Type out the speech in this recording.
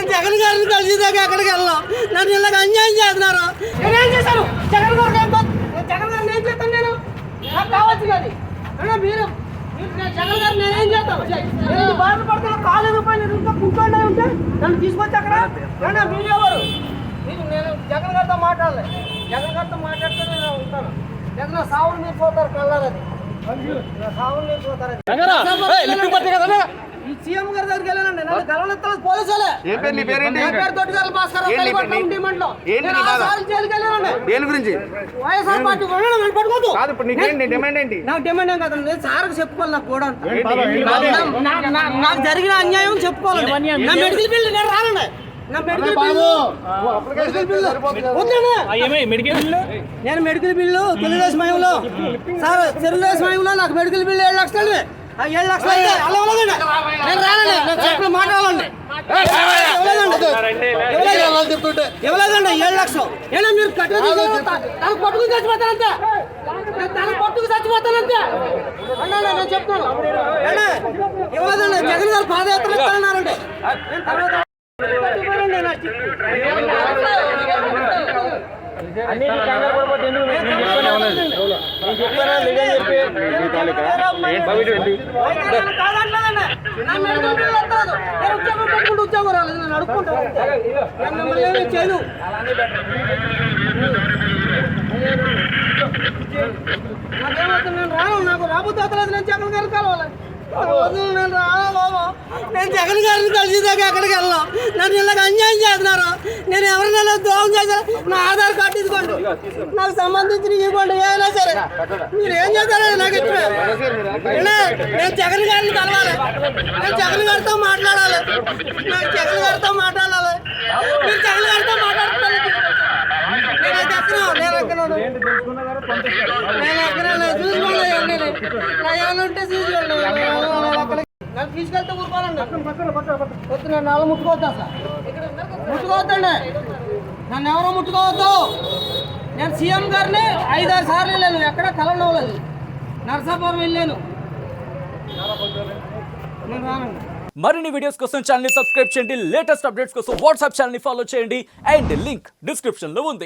నేను జగన్ గారిని కలిసిదాకా ఎక్కడికి వెళ్ళాం. నన్ను ఇలాగ అన్యాయం చేస్తున్నారు. నేనేం చేశాను? జగన్ గారు జగన్ గారిని ఏం చేస్తాను? నేను నాకు కావచ్చు కానీ మీరు జగన్ గారు నేనేం చేస్తాను? నేను బాధపడుతున్నా. కాలేజీ పైన ఇంకా కూర్చోండి ఉంటే నన్ను తీసుకొచ్చి అక్కడ మీరు ఎవరు? నేను జగన్ గారితో మాట్లాడలే. జగన్ గారితో మాట్లాడితే నేను ఉంటాను. జగన్ సావులు మీరు పోతారు కళ్ళారది. సావులు మీరు పోతారు. ఈ సీఎం గారి దగ్గరికి వెళ్ళానండి. నన్ను గలవెత్తలేదు పోలీసులే. తోటిగారు భాస్కర్ దేని గురించి వైఎస్ఆర్ పార్టీ పట్టుకోదు. నాకు డిమాండ్ ఏం కాదు. నేను సార్కి చెప్పుకోవాలి. నాకు కూడా నాకు జరిగిన అన్యాయం చెప్పుకోవాలి. నా మెడికల్ బిల్లు నేను రానండి. నా మెడికల్ బిల్లు నేను మెడికల్ బిల్లు తెలుగుదేశం మయంలో సార్ తెలుగుదేశం మయంలో నాకు మెడికల్ బిల్లు 7 లక్షలు. 7 లక్షలు అయితే అలా ఇవ్వలేదండి. నేను రానండి. నేను చెప్పిన మాట్లాడాలండి. ఇవ్వలేదండి 7 లక్షలు. ఏనా మీరు కట్టు తనకు పట్టుకుని చచ్చిపోతానంతే. తనకు పట్టుకు చచ్చిపోతానంతే అన్నా. నేను చెప్తాను. ఇవ్వలేదండి. జగన్ గారు పాదయాత్ర ఇస్తానన్నారండి. ఉద్యోగం రాలేదు. నేను అడుక్కుంటాను. చేయను. నాకేమవుతుంది? నేను రాను. నాకు రాబోతే అవుతలేదు. నేను జగన్ గారిని కలవాలి. నేను రాను బాబు. నేను జగన్ గారిని కలిసిదాకా ఎక్కడికి వెళ్ళాం. నన్ను ఇలాగ అన్యాయం చేస్తున్నారు. నేను ఎవరినైనా ద్రోహం చేశాను. నా ఆధార్ కార్డు ఇదిగోండి. నాకు సంబంధించిన ఇవ్వండి. ఏమైనా సరే మీరు ఏం చేస్తారని నాకు ఇష్టమే. నేను జగన్ గారిని కలవాలి. నేను జగన్ గారితో మాట్లాడాలి. నాకు జగన్ గారితో మాట్లాడాలి. మీరు జగన్ గారితో మాట్లాడుతున్నారు. నన్ను తీసుకెళ్తే ఊరుకోవాలండి. వద్దు. నన్ను అలా ముట్టుకోవద్దు. అసలు ముట్టుకోవద్దండి. నన్ను ఎవరో ముట్టుకోవద్దు. నేను సీఎం గారిని 5-6 సార్లు వెళ్ళాను. ఎక్కడ కలవలేదు. నరసాపురం వెళ్ళాను. నేను రానండి. మరిన్ని వీడియోస్ కోసం ఛానల్ ని సబ్స్క్రైబ్ చేయండి. లేటెస్ట్ అప్డేట్స్ కోసం వాట్సాప్ ఛానల్ ని ఫాలో చేయండి. అండ్ లింక్ డిస్క్రిప్షన్ లో ఉంది.